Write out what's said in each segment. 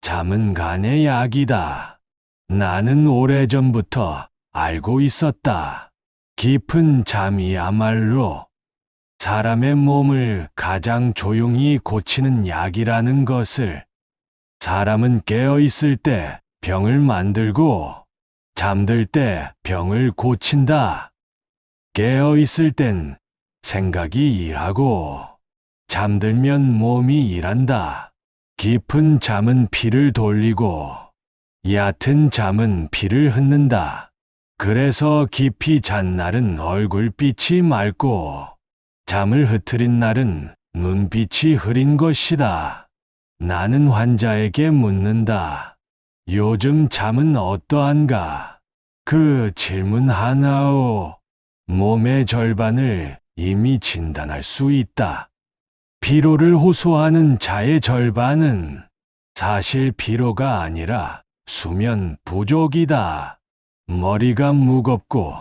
잠은 간의 약이다. 나는 오래전부터 알고 있었다. 깊은 잠이야말로 사람의 몸을 가장 조용히 고치는 약이라는 것을. 사람은 깨어 있을 때 병을 만들고 잠들 때 병을 고친다. 깨어 있을 땐 생각이 일하고 잠들면 몸이 일한다. 깊은 잠은 피를 돌리고 얕은 잠은 피를 흩는다. 그래서 깊이 잔 날은 얼굴빛이 맑고 잠을 흐트린 날은 눈빛이 흐린 것이다. 나는 환자에게 묻는다. 요즘 잠은 어떠한가? 그 질문 하나로 몸의 절반을 이미 진단할 수 있다. 피로를 호소하는 자의 절반은 사실 피로가 아니라 수면 부족이다. 머리가 무겁고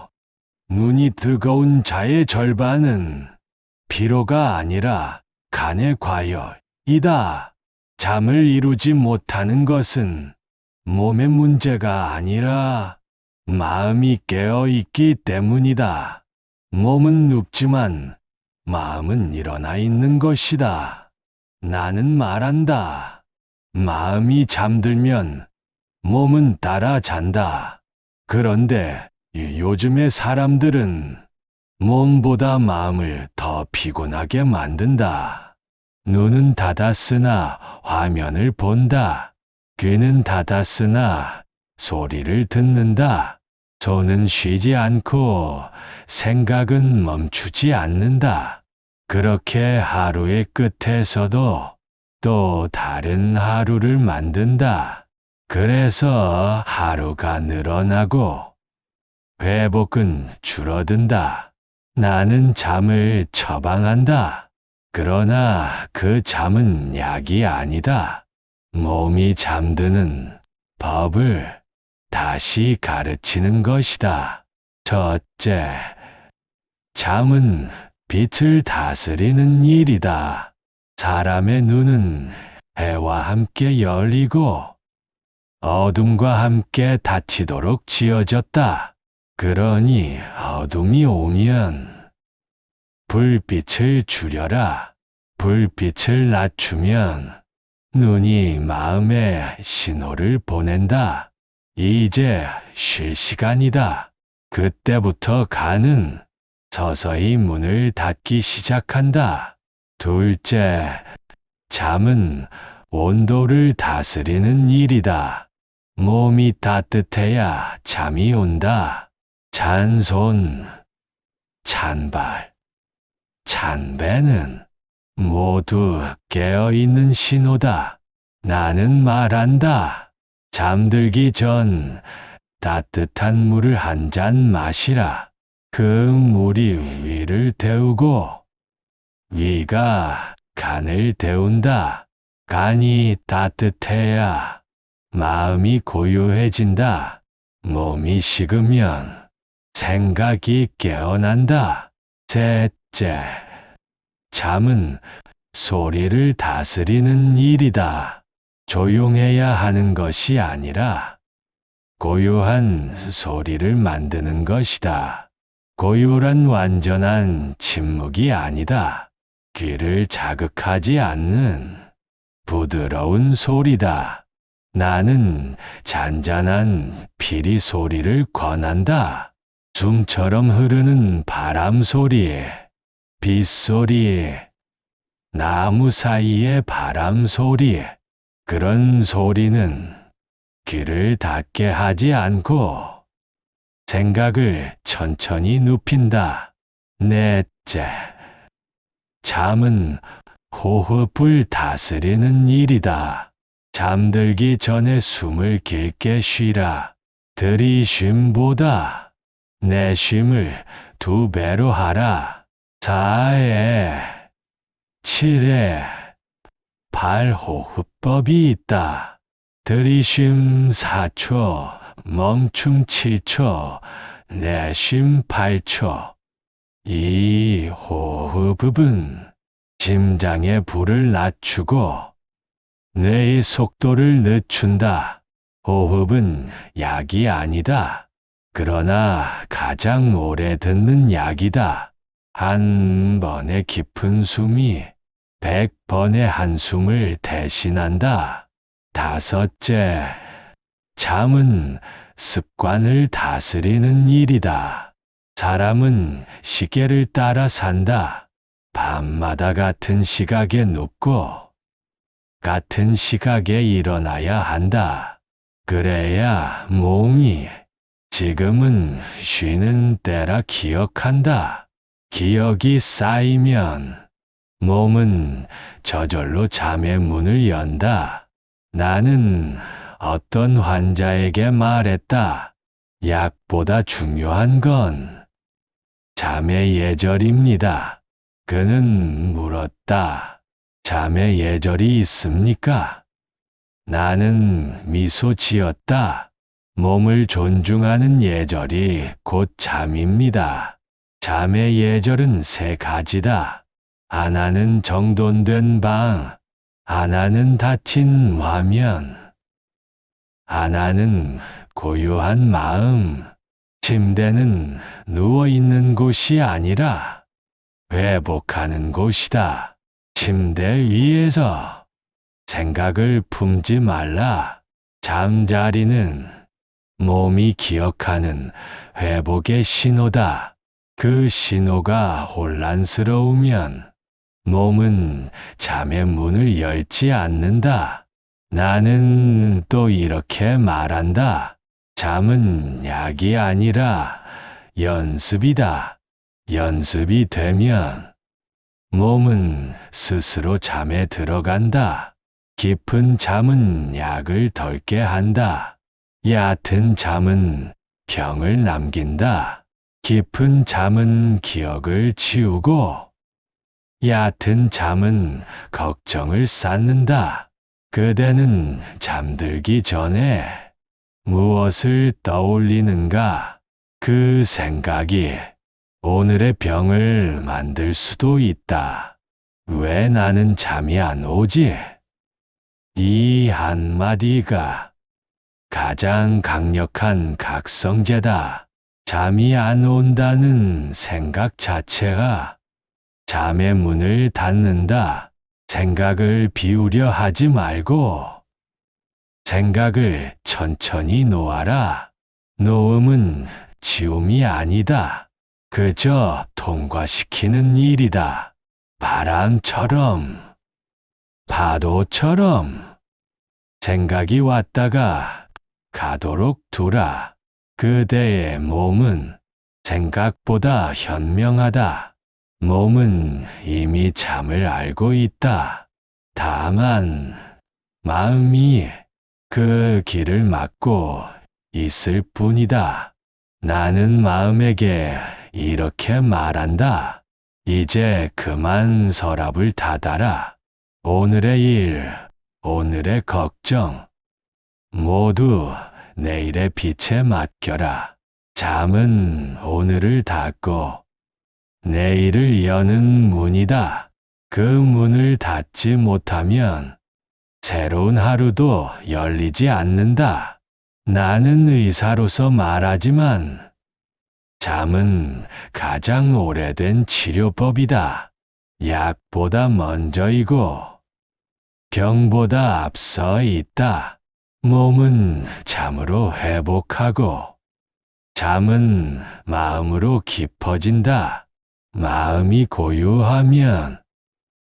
눈이 뜨거운 자의 절반은 피로가 아니라 간의 과열이다. 잠을 이루지 못하는 것은 몸의 문제가 아니라 마음이 깨어 있기 때문이다. 몸은 눕지만 마음은 일어나 있는 것이다. 나는 말한다. 마음이 잠들면 몸은 따라 잔다. 그런데 요즘의 사람들은 몸보다 마음을 더 피곤하게 만든다. 눈은 닫았으나 화면을 본다. 귀는 닫았으나 소리를 듣는다. 손은 쉬지 않고 생각은 멈추지 않는다. 그렇게 하루의 끝에서도 또 다른 하루를 만든다. 그래서 하루가 늘어나고 회복은 줄어든다. 나는 잠을 처방한다. 그러나 그 잠은 약이 아니다. 몸이 잠드는 법을 다시 가르치는 것이다. 첫째, 잠은 빛을 다스리는 일이다. 사람의 눈은 해와 함께 열리고 어둠과 함께 닫히도록 지어졌다. 그러니 어둠이 오면 불빛을 줄여라. 불빛을 낮추면 눈이 마음에 신호를 보낸다. 이제 쉴 시간이다. 그때부터 간은 서서히 문을 닫기 시작한다. 둘째, 잠은 온도를 다스리는 일이다. 몸이 따뜻해야 잠이 온다. 찬 손, 찬 발, 찬 배는 모두 깨어있는 신호다. 나는 말한다. 잠들기 전 따뜻한 물을 한 잔 마시라. 그 물이 위를 데우고 위가 간을 데운다. 간이 따뜻해야 마음이 고요해진다. 몸이 식으면 생각이 깨어난다. 셋째, 잠은 소리를 다스리는 일이다. 조용해야 하는 것이 아니라 고요한 소리를 만드는 것이다. 고요란 완전한 침묵이 아니다. 귀를 자극하지 않는 부드러운 소리다. 나는 잔잔한 피리 소리를 권한다. 숨처럼 흐르는 바람 소리, 빗소리, 나무 사이의 바람 소리. 그런 소리는 귀를 닫게 하지 않고 생각을 천천히 눕힌다. 넷째, 잠은 호흡을 다스리는 일이다. 잠들기 전에 숨을 길게 쉬라. 들이쉼보다 내쉼을 2배로 하라. 4에 7에 8호흡법이 있다. 들이쉼 4초, 멈춤 7초, 내쉼 8초. 이 호흡은 심장의 불을 낮추고 뇌의 속도를 늦춘다. 호흡은 약이 아니다. 그러나 가장 오래 듣는 약이다. 한 번의 깊은 숨이 100번의 한숨을 대신한다. 다섯째, 잠은 습관을 다스리는 일이다. 사람은 시계를 따라 산다. 밤마다 같은 시각에 눕고 같은 시각에 일어나야 한다. 그래야 몸이 지금은 쉬는 때라 기억한다. 기억이 쌓이면 몸은 저절로 잠의 문을 연다. 나는 어떤 환자에게 말했다. 약보다 중요한 건 잠의 예절입니다. 그는 물었다. 잠의 예절이 있습니까? 나는 미소 지었다. 몸을 존중하는 예절이 곧 잠입니다. 잠의 예절은 세 가지다. 하나는 정돈된 방, 하나는 닫힌 화면, 하나는 고요한 마음. 침대는 누워있는 곳이 아니라 회복하는 곳이다. 침대 위에서 생각을 품지 말라. 잠자리는 몸이 기억하는 회복의 신호다. 그 신호가 혼란스러우면 몸은 잠의 문을 열지 않는다. 나는 또 이렇게 말한다. 잠은 약이 아니라 연습이다. 연습이 되면 몸은 스스로 잠에 들어간다. 깊은 잠은 약을 덜게 한다. 얕은 잠은 병을 남긴다. 깊은 잠은 기억을 지우고 얕은 잠은 걱정을 쌓는다. 그대는 잠들기 전에 무엇을 떠올리는가? 그 생각이 오늘의 병을 만들 수도 있다. 왜 나는 잠이 안 오지? 이 한마디가 가장 강력한 각성제다. 잠이 안 온다는 생각 자체가 잠의 문을 닫는다. 생각을 비우려 하지 말고 생각을 천천히 놓아라. 놓음은 지움이 아니다. 그저 통과시키는 일이다. 바람처럼, 파도처럼 생각이 왔다가 가도록 두라. 그대의 몸은 생각보다 현명하다. 몸은 이미 잠을 알고 있다. 다만 마음이 그 길을 막고 있을 뿐이다. 나는 마음에게 이렇게 말한다. 이제 그만 서랍을 닫아라. 오늘의 일, 오늘의 걱정, 모두 내일의 빛에 맡겨라. 잠은 오늘을 닫고 내일을 여는 문이다. 그 문을 닫지 못하면 새로운 하루도 열리지 않는다. 나는 의사로서 말하지만 잠은 가장 오래된 치료법이다. 약보다 먼저이고 병보다 앞서 있다. 몸은 잠으로 회복하고 잠은 마음으로 깊어진다. 마음이 고요하면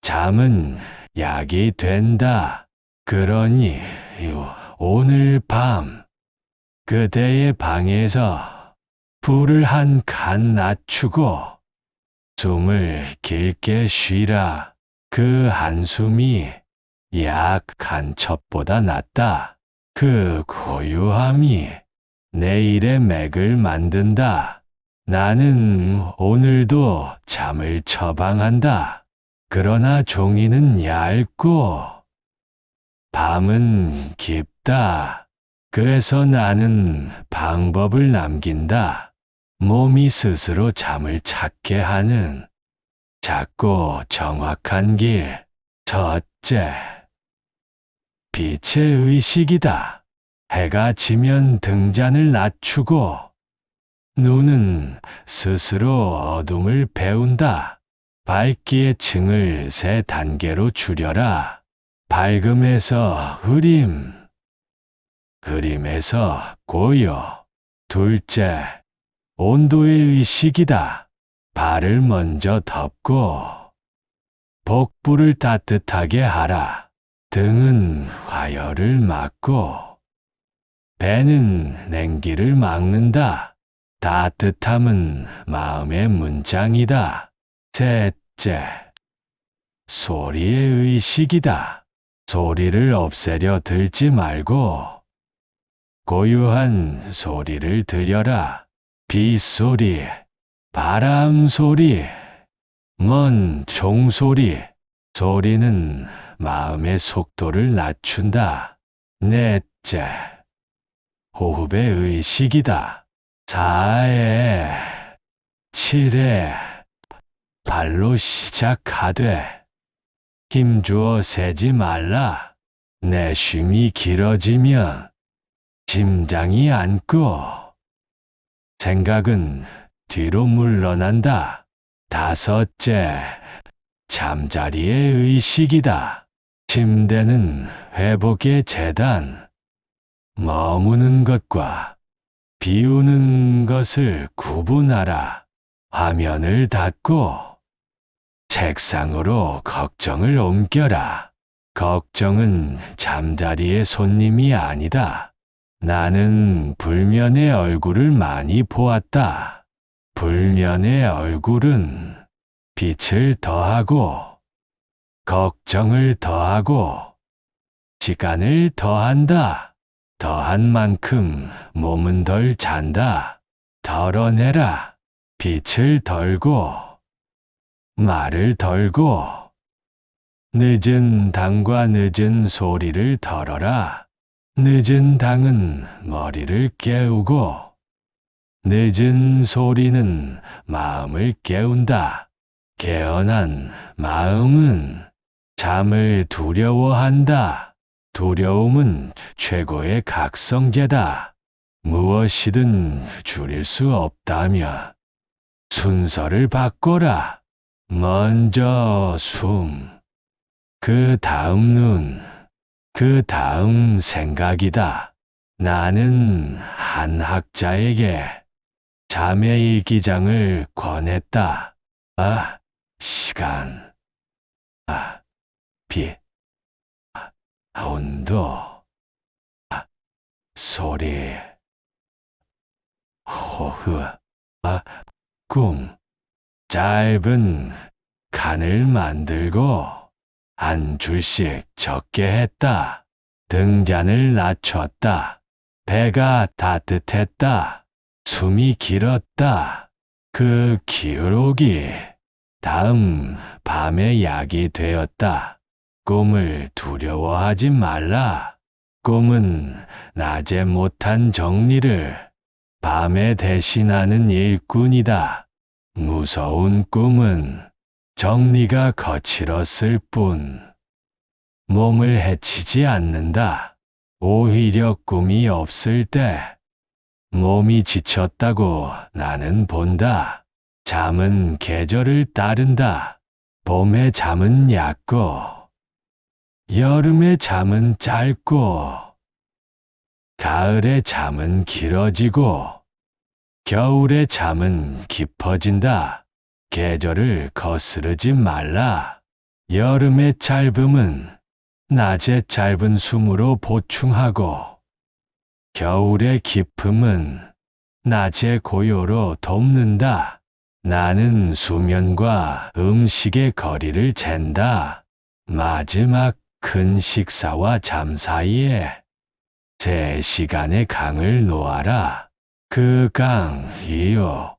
잠은 약이 된다. 그러니 오늘 밤 그대의 방에서 불을 한 칸 낮추고 숨을 길게 쉬라. 그 한숨이 약 한 첩보다 낫다. 그 고요함이 내일의 맥을 만든다. 나는 오늘도 잠을 처방한다. 그러나 종이는 얇고 밤은 깊다. 그래서 나는 방법을 남긴다. 몸이 스스로 잠을 찾게 하는 작고 정확한 길. 첫째, 빛의 의식이다. 해가 지면 등잔을 낮추고 눈은 스스로 어둠을 배운다. 밝기의 층을 3단계로 줄여라. 밝음에서 흐림, 흐림에서 고요. 둘째, 온도의 의식이다. 발을 먼저 덮고 복부를 따뜻하게 하라. 등은 화열을 막고 배는 냉기를 막는다. 따뜻함은 마음의 문장이다. 셋째, 소리의 의식이다. 소리를 없애려 들지 말고 고요한 소리를 들여라. 빗소리, 바람소리, 먼 종소리. 소리는 마음의 속도를 낮춘다. 넷째, 호흡의 의식이다. 4회, 7회, 발로 시작하되 힘주어 세지 말라. 내쉼이 길어지면 심장이 앉고 생각은 뒤로 물러난다. 5째, 잠자리의 의식이다. 침대는 회복의 재단. 머무는 것과 비우는 것을 구분하라. 화면을 닫고 책상으로 걱정을 옮겨라. 걱정은 잠자리의 손님이 아니다. 나는 불면의 얼굴을 많이 보았다. 불면의 얼굴은 빛을 더하고 걱정을 더하고 시간을 더한다. 더한 만큼 몸은 덜 잔다. 덜어내라. 빛을 덜고 말을 덜고 늦은 당과 늦은 소리를 덜어라. 늦은 당은 머리를 깨우고 늦은 소리는 마음을 깨운다. 깨어난 마음은 잠을 두려워한다. 두려움은 최고의 각성제다. 무엇이든 줄일 수 없다면 순서를 바꿔라. 먼저 숨, 그 다음 눈, 그 다음 생각이다. 나는 한 학자에게 잠의 일기장을 권했다. 시간, 빛, 온도, 소리, 호흡, 꿈. 짧은 칸을 만들고 한 줄씩 적게 했다. 등잔을 낮췄다. 배가 따뜻했다. 숨이 길었다. 그 기록이 다음 밤의 약이 되었다. 꿈을 두려워하지 말라. 꿈은 낮에 못한 정리를 밤에 대신하는 일꾼이다. 무서운 꿈은 정리가 거칠었을 뿐 몸을 해치지 않는다. 오히려 꿈이 없을 때 몸이 지쳤다고 나는 본다. 잠은 계절을 따른다. 봄의 잠은 얕고 여름의 잠은 짧고 가을의 잠은 길어지고 겨울의 잠은 깊어진다. 계절을 거스르지 말라. 여름의 짧음은 낮의 짧은 숨으로 보충하고 겨울의 깊음은 낮의 고요로 돕는다. 나는 수면과 음식의 거리를 잰다. 마지막 큰 식사와 잠 사이에 3시간의 강을 놓아라. 그 강 이후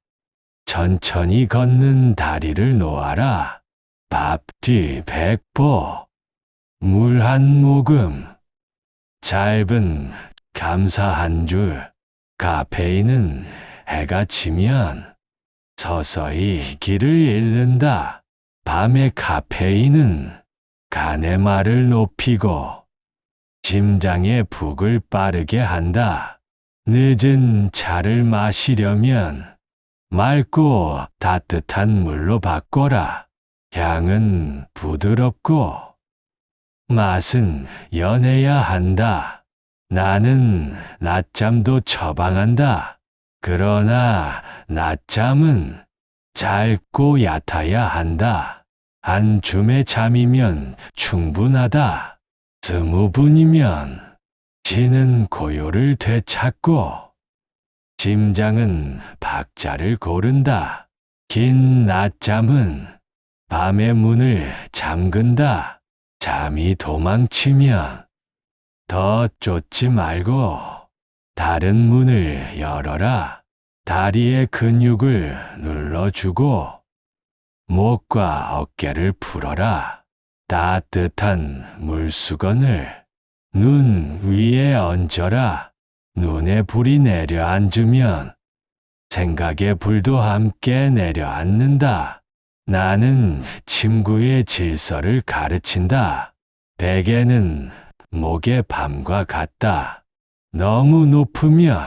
천천히 걷는 다리를 놓아라. 밥 뒤 100보, 물 한 모금, 짧은 감사 한 줄. 카페인은 해가 지면 서서히 길을 잃는다. 밤의 카페인은 간의 말을 높이고 심장의 북을 빠르게 한다. 늦은 차를 마시려면 맑고 따뜻한 물로 바꿔라. 향은 부드럽고 맛은 연해야 한다. 나는 낮잠도 처방한다. 그러나 낮잠은 짧고 얕아야 한다. 한 줌의 잠이면 충분하다. 20분이면 지는 고요를 되찾고 심장은 박자를 고른다. 긴 낮잠은 밤의 문을 잠근다. 잠이 도망치면 더 쫓지 말고 다른 문을 열어라. 다리의 근육을 눌러주고 목과 어깨를 풀어라. 따뜻한 물수건을 눈 위에 얹어라. 눈에 불이 내려앉으면 생각의 불도 함께 내려앉는다. 나는 침구의 질서를 가르친다. 베개는 목의 밤과 같다. 너무 높으면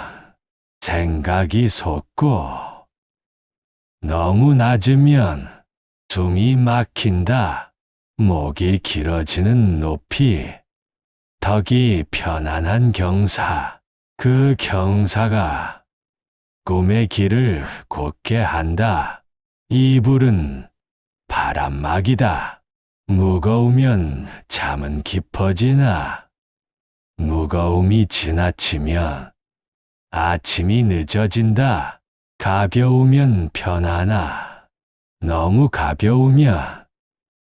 생각이 솟고 너무 낮으면 숨이 막힌다. 목이 길어지는 높이, 턱이 편안한 경사, 그 경사가 꿈의 길을 곧게 한다. 이불은 바람막이다. 무거우면 잠은 깊어지나 무거움이 지나치면 아침이 늦어진다. 가벼우면 편하나 너무 가벼우면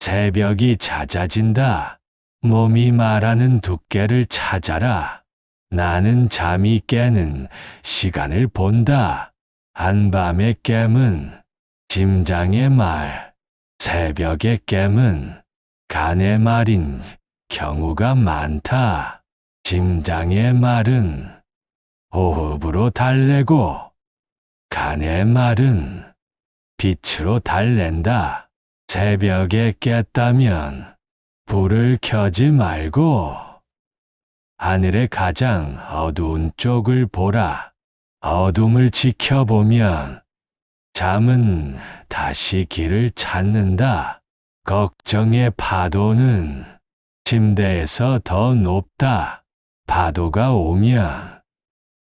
새벽이 잦아진다. 몸이 말하는 두께를 찾아라. 나는 잠이 깨는 시간을 본다. 한밤의 깸은 심장의 말, 새벽의 깸은 간의 말인 경우가 많다. 심장의 말은 호흡으로 달래고 간의 말은 빛으로 달랜다. 새벽에 깼다면 불을 켜지 말고 하늘의 가장 어두운 쪽을 보라. 어둠을 지켜보면 잠은 다시 길을 찾는다. 걱정의 파도는 침대에서 더 높다. 파도가 오면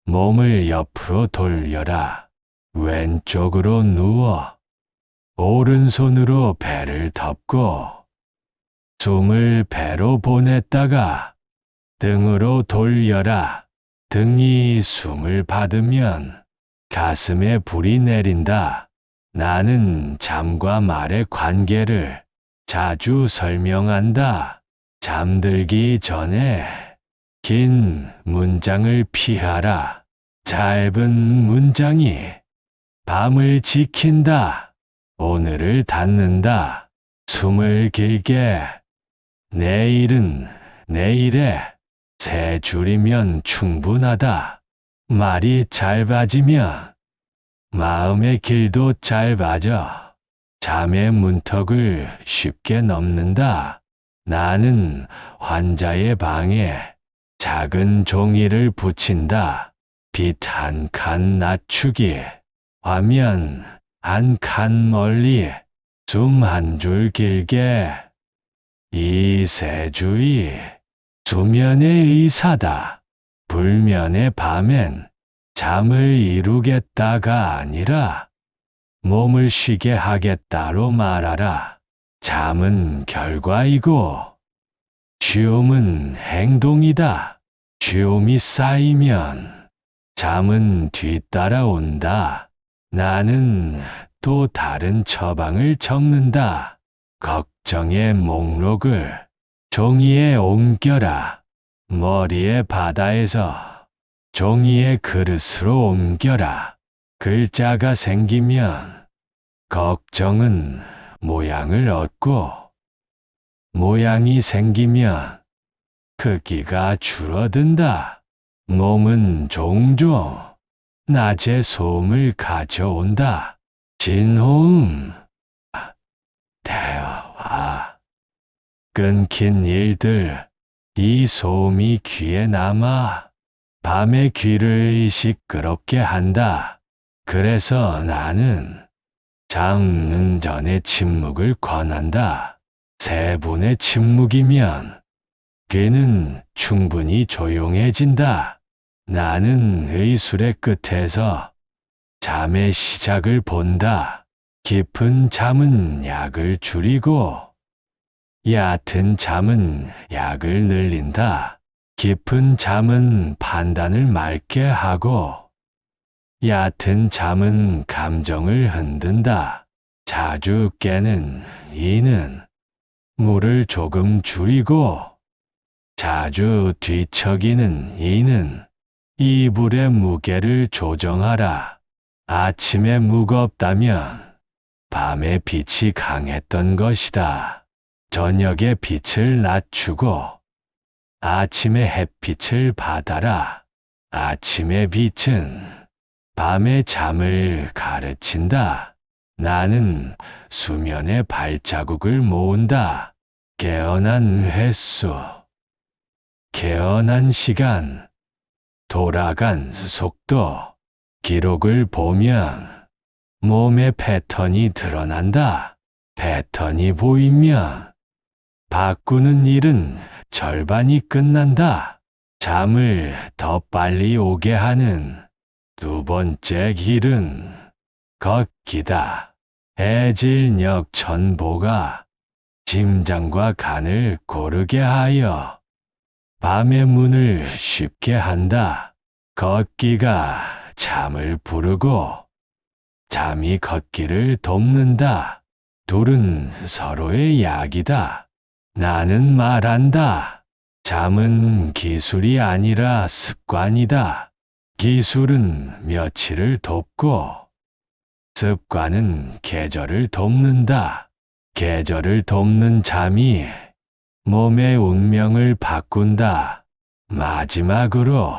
몸을 옆으로 돌려라. 왼쪽으로 누워 오른손으로 배를 덮고 숨을 배로 보냈다가 등으로 돌려라. 등이 숨을 받으면 가슴에 불이 내린다. 나는 잠과 말의 관계를 자주 설명한다. 잠들기 전에 긴 문장을 피하라. 짧은 문장이 밤을 지킨다. 오늘을 닫는다. 숨을 길게. 내일은 내일에 세 줄이면 충분하다. 말이 짧아지면 마음의 길도 짧아져 잠의 문턱을 쉽게 넘는다. 나는 환자의 방에 작은 종이를 붙인다. 빛 한 칸 낮추기. 화면 한 칸 멀리. 숨 한 줄 길게. 이 세 줄이 수면의 의사다. 불면의 밤엔 잠을 이루겠다가 아니라 몸을 쉬게 하겠다로 말하라. 잠은 결과이고 쉬움은 행동이다. 쉬움이 쌓이면 잠은 뒤따라온다. 나는 또 다른 처방을 적는다. 걱정의 목록을 종이에 옮겨라. 머리의 바다에서 종이의 그릇으로 옮겨라. 글자가 생기면 걱정은 모양을 얻고 모양이 생기면 크기가 줄어든다. 몸은 종종 낮의 소음을 가져온다. 진호음, 대화, 끊긴 일들, 이 소음이 귀에 남아 밤의 귀를 시끄럽게 한다. 그래서 나는 잠은 전에 침묵을 권한다. 3분의 침묵이면 귀는 충분히 조용해진다. 나는 의술의 끝에서 잠의 시작을 본다. 깊은 잠은 약을 줄이고 얕은 잠은 약을 늘린다. 깊은 잠은 판단을 맑게 하고 얕은 잠은 감정을 흔든다. 자주 깨는 이는 물을 조금 줄이고 자주 뒤척이는 이는 이불의 무게를 조정하라. 아침에 무겁다면 밤의 빛이 강했던 것이다. 저녁의 빛을 낮추고 아침의 햇빛을 받아라. 아침의 빛은 밤의 잠을 가르친다. 나는 수면의 발자국을 모은다. 깨어난 횟수, 깨어난 시간, 돌아간 속도, 기록을 보면 몸의 패턴이 드러난다. 패턴이 보이면 바꾸는 일은 절반이 끝난다. 잠을 더 빨리 오게 하는 2번째 길은 걷기다. 해질녘 천보가 심장과 간을 고르게 하여 밤의 문을 쉽게 한다. 걷기가 잠을 부르고 잠이 걷기를 돕는다. 둘은 서로의 약이다. 나는 말한다. 잠은 기술이 아니라 습관이다. 기술은 며칠을 돕고 습관은 계절을 돕는다. 계절을 돕는 잠이 몸의 운명을 바꾼다. 마지막으로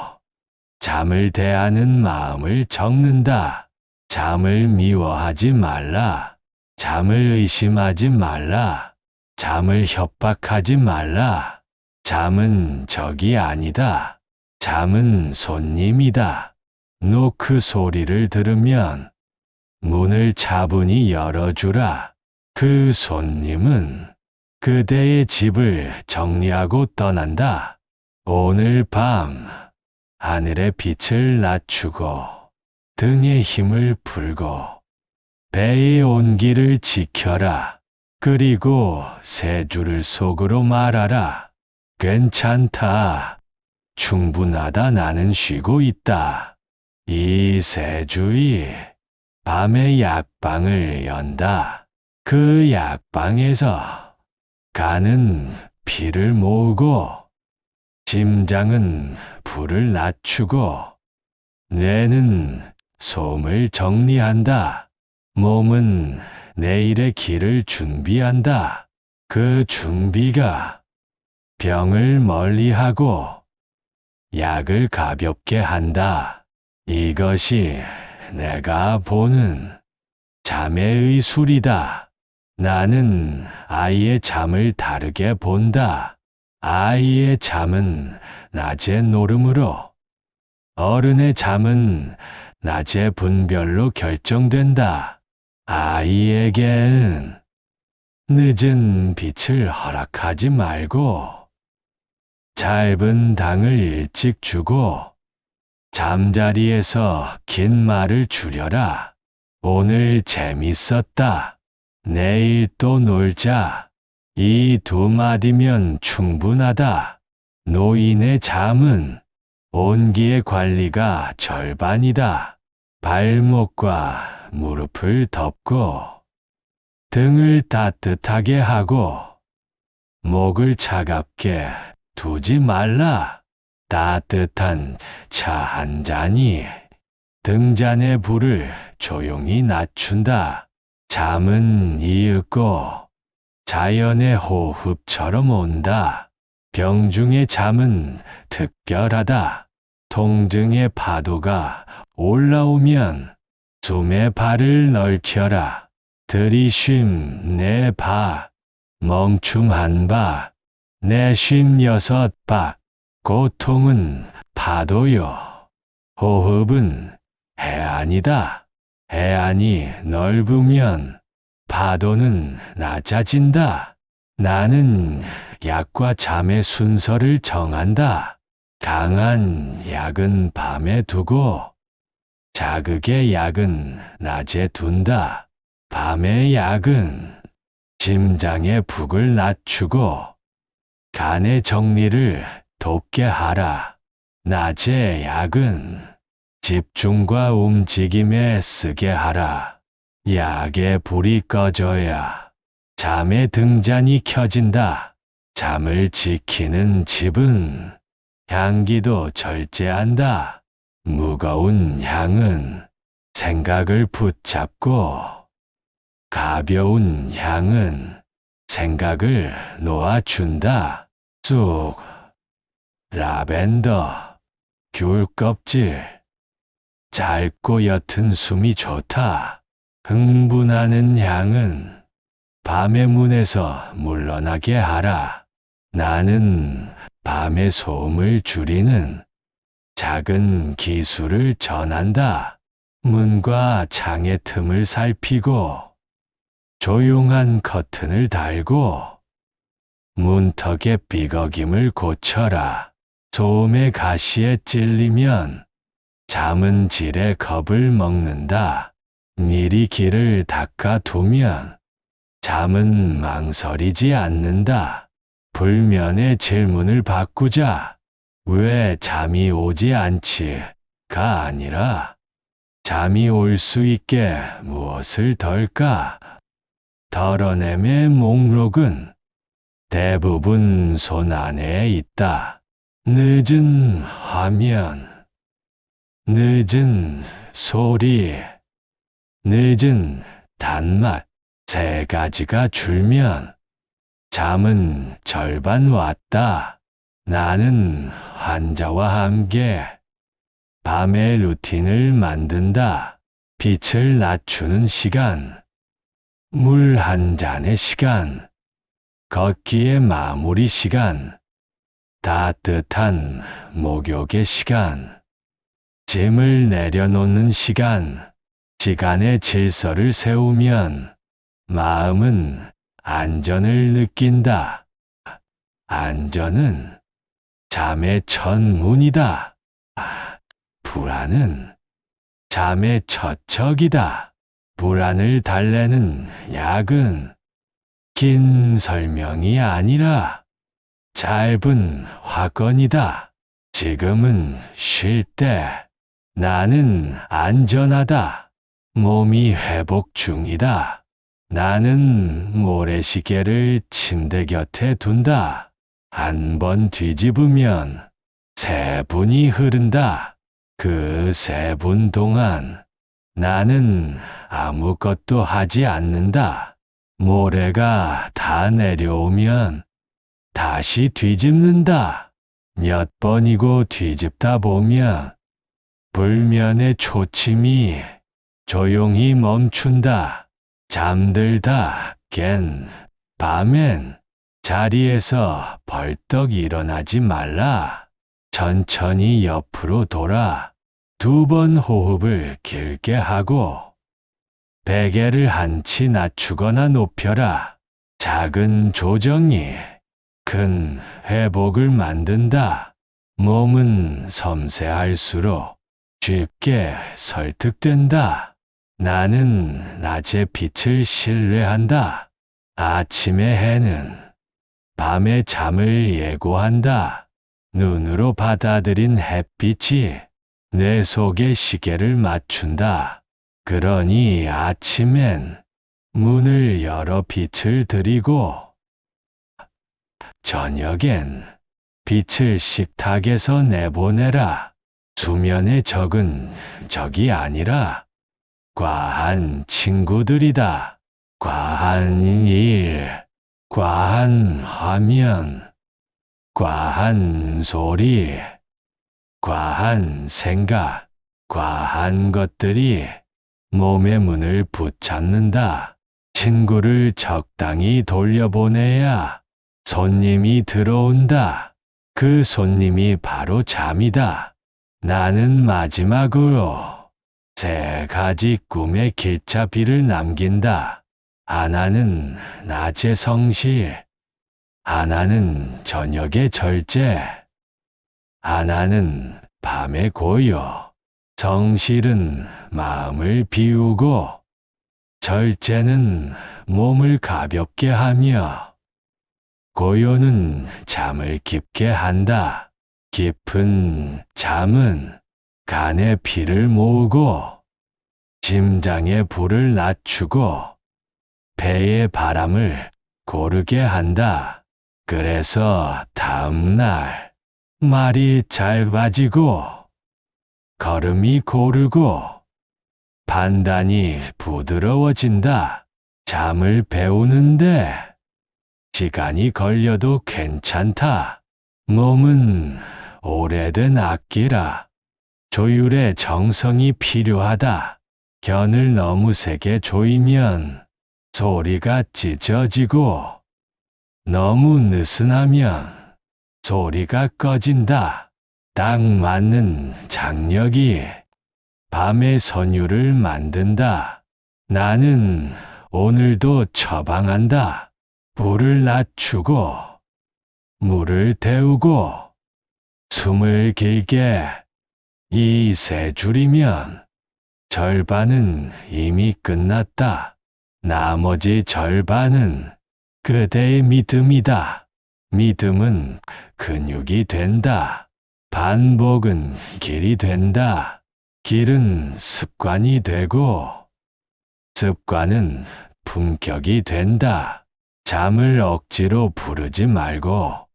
잠을 대하는 마음을 적는다. 잠을 미워하지 말라. 잠을 의심하지 말라. 잠을 협박하지 말라. 잠은 적이 아니다. 잠은 손님이다. 노크 소리를 들으면 문을 차분히 열어주라. 그 손님은 그대의 집을 정리하고 떠난다. 오늘 밤 하늘의 빛을 낮추고 등에 힘을 풀고 배의 온기를 지켜라. 그리고 세 줄을 속으로 말하라. 괜찮다. 충분하다. 나는 쉬고 있다. 이 세 줄이 밤의 약방을 연다. 그 약방에서 간은 피를 모으고 심장은 불을 낮추고 뇌는 소음을 정리한다. 몸은 내일의 길을 준비한다. 그 준비가 병을 멀리하고 약을 가볍게 한다. 이것이 내가 보는 잠의 의술이다. 나는 아이의 잠을 다르게 본다. 아이의 잠은 낮의 노름으로, 어른의 잠은 낮의 분별로 결정된다. 아이에겐 늦은 빛을 허락하지 말고 짧은 당을 일찍 주고 잠자리에서 긴 말을 줄여라. 오늘 재밌었다. 내일 또 놀자. 이 2마디면 충분하다. 노인의 잠은 온기의 관리가 절반이다. 발목과 무릎을 덮고 등을 따뜻하게 하고 목을 차갑게 두지 말라. 따뜻한 차 한 잔이 등잔의 불을 조용히 낮춘다. 잠은 이윽고 자연의 호흡처럼 온다. 병중의 잠은 특별하다. 통증의 파도가 올라오면 숨에 발을 넓혀라. 들이쉼 내 바, 멈춤한 바, 내쉰 6박, 고통은 파도요. 호흡은 해안이다. 해안이 넓으면 파도는 낮아진다. 나는 약과 잠의 순서를 정한다. 강한 약은 밤에 두고 자극의 약은 낮에 둔다. 밤의 약은 심장의 북을 낮추고 간의 정리를 돕게 하라. 낮의 약은 집중과 움직임에 쓰게 하라. 약의 불이 꺼져야 잠의 등잔이 켜진다. 잠을 지키는 집은 향기도 절제한다. 무거운 향은 생각을 붙잡고 가벼운 향은 생각을 놓아준다. 쑥, 라벤더, 귤 껍질. 짧고 옅은 숨이 좋다. 흥분하는 향은 밤의 문에서 물러나게 하라. 나는 밤의 소음을 줄이는 작은 기술을 전한다. 문과 창의 틈을 살피고 조용한 커튼을 달고 문턱의 삐걱임을 고쳐라. 소음의 가시에 찔리면 잠은 질의 겁을 먹는다. 미리 길을 닦아두면 잠은 망설이지 않는다. 불면의 질문을 바꾸자. 왜 잠이 오지 않지?가 아니라 잠이 올 수 있게 무엇을 덜까? 덜어냄의 목록은 대부분 손 안에 있다. 늦은 화면, 늦은 소리, 늦은 단맛, 3가지가 줄면 잠은 절반 왔다. 나는 환자와 함께 밤의 루틴을 만든다. 빛을 낮추는 시간, 물 한 잔의 시간, 걷기의 마무리 시간, 따뜻한 목욕의 시간, 짐을 내려놓는 시간. 시간의 질서를 세우면 마음은 안전을 느낀다. 안전은 잠의 첫 문이다. 불안은 잠의 첫 척이다. 불안을 달래는 약은 긴 설명이 아니라 짧은 화건이다. 지금은 쉴 때. 나는 안전하다. 몸이 회복 중이다. 나는 모래시계를 침대 곁에 둔다. 한 번 뒤집으면 3분이 흐른다. 그 3분 동안 나는 아무것도 하지 않는다. 모래가 다 내려오면 다시 뒤집는다. 몇 번이고 뒤집다 보면 불면의 초침이 조용히 멈춘다. 잠들다 깬 밤엔 자리에서 벌떡 일어나지 말라. 천천히 옆으로 돌아 2번 호흡을 길게 하고 베개를 한치 낮추거나 높여라. 작은 조정이 큰 회복을 만든다. 몸은 섬세할수록 쉽게 설득된다. 나는 낮의 빛을 신뢰한다. 아침의 해는 밤의 잠을 예고한다. 눈으로 받아들인 햇빛이 뇌 속의 시계를 맞춘다. 그러니 아침엔 문을 열어 빛을 들이고 저녁엔 빛을 식탁에서 내보내라. 수면의 적은 적이 아니라 과한 친구들이다. 과한 일, 과한 화면, 과한 소리, 과한 생각, 과한 것들이 몸의 문을 붙잡는다. 친구를 적당히 돌려보내야 손님이 들어온다. 그 손님이 바로 잠이다. 나는 마지막으로 세 가지 꿈의 길잡이를 남긴다. 하나는 낮의 성실, 하나는 저녁의 절제, 하나는 밤의 고요. 성실은 마음을 비우고, 절제는 몸을 가볍게 하며, 고요는 잠을 깊게 한다. 깊은 잠은 간에 피를 모으고, 심장의 불을 낮추고, 배의 바람을 고르게 한다. 그래서 다음날 말이 짧아지고, 걸음이 고르고, 판단이 부드러워진다. 잠을 배우는데 시간이 걸려도 괜찮다. 몸은 오래된 악기라. 조율의 정성이 필요하다. 견을 너무 세게 조이면 소리가 찢어지고, 너무 느슨하면 소리가 꺼진다. 딱 맞는 장력이 밤의 선율을 만든다. 나는 오늘도 처방한다. 불을 낮추고, 물을 데우고, 숨을 길게. 이 세 줄이면 절반은 이미 끝났다. 나머지 절반은 그대의 믿음이다. 믿음은 근육이 된다. 반복은 길이 된다. 길은 습관이 되고, 습관은 품격이 된다. 잠을 억지로 부르지 말고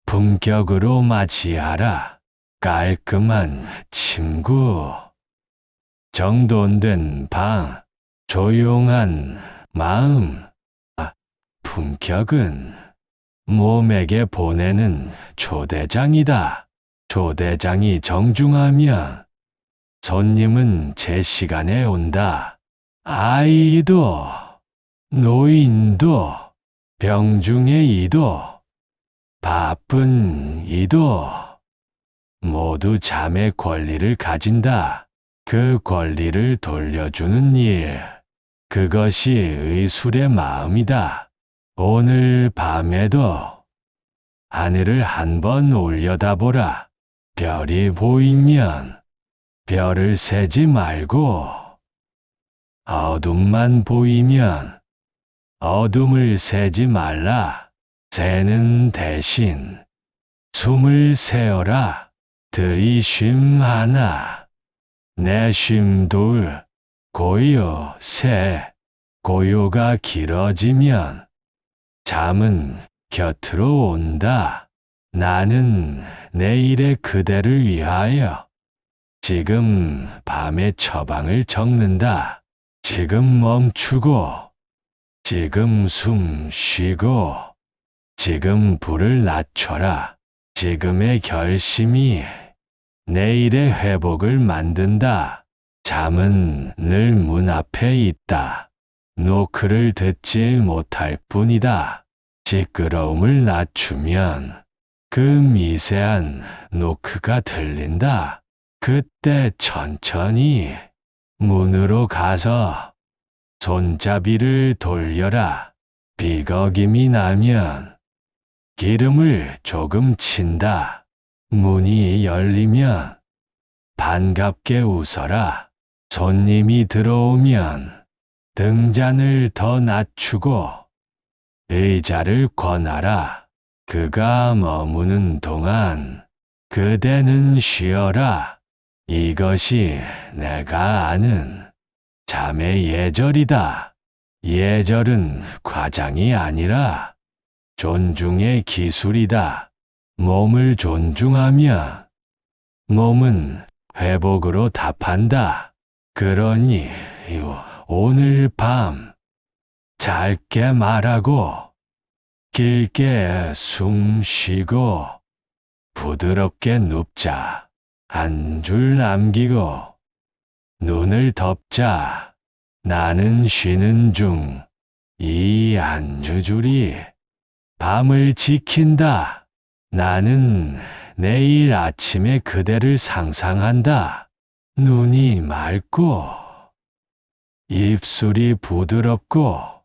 품격으로 맞이하라. 깔끔한 침구, 정돈된 방, 조용한 마음. 품격은 몸에게 보내는 초대장이다. 초대장이 정중하면 손님은 제 시간에 온다. 아이도, 노인도, 병중의 이도, 바쁜 이도 모두 잠의 권리를 가진다. 그 권리를 돌려주는 일, 그것이 의술의 마음이다. 오늘 밤에도 하늘을 한번 올려다보라. 별이 보이면 별을 세지 말고, 어둠만 보이면 어둠을 세지 말라. 새는 대신 숨을 세어라. 들이쉼 하나, 내쉼 둘, 고요 세. 고요가 길어지면 잠은 곁으로 온다. 나는 내일의 그대를 위하여 지금 밤의 처방을 적는다. 지금 멈추고, 지금 숨 쉬고, 지금 불을 낮춰라. 지금의 결심이 내일의 회복을 만든다. 잠은 늘 문 앞에 있다. 노크를 듣지 못할 뿐이다. 시끄러움을 낮추면 그 미세한 노크가 들린다. 그때 천천히 문으로 가서 손잡이를 돌려라. 비거김이 나면 기름을 조금 친다. 문이 열리면 반갑게 웃어라. 손님이 들어오면 등잔을 더 낮추고 의자를 권하라. 그가 머무는 동안 그대는 쉬어라. 이것이 내가 아는 잠의 예절이다. 예절은 과장이 아니라 존중의 기술이다. 몸을 존중하며 몸은 회복으로 답한다. 그러니 오늘 밤 짧게 말하고 길게 숨 쉬고 부드럽게 눕자. 한 줄 남기고 눈을 덮자. 나는 쉬는 중 이 한 줄이 밤을 지킨다. 나는 내일 아침에 그대를 상상한다. 눈이 맑고, 입술이 부드럽고,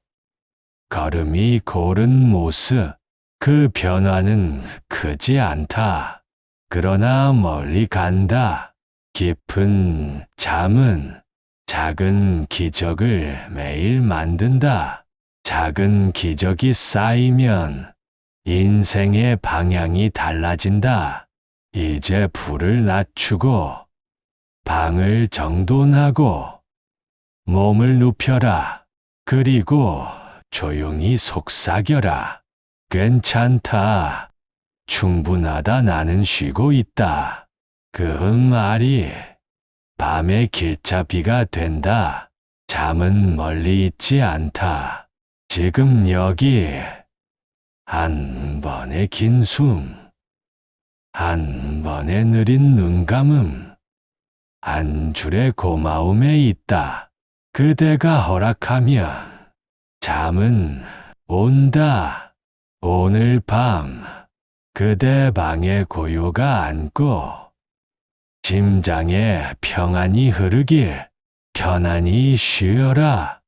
걸음이 고른 모습. 그 변화는 크지 않다. 그러나 멀리 간다. 깊은 잠은 작은 기적을 매일 만든다. 작은 기적이 쌓이면 인생의 방향이 달라진다. 이제 불을 낮추고 방을 정돈하고 몸을 눕혀라. 그리고 조용히 속삭여라. 괜찮다. 충분하다. 나는 쉬고 있다. 그 말이 밤의 길잡이가 된다. 잠은 멀리 있지 않다. 지금 여기. 한 번의 긴 숨. 한 번의 느린 눈감음. 한 줄의 고마움에 있다. 그대가 허락하면 잠은 온다. 오늘 밤 그대 방에 고요가 안고 심장에 평안이 흐르길 편안히 쉬어라.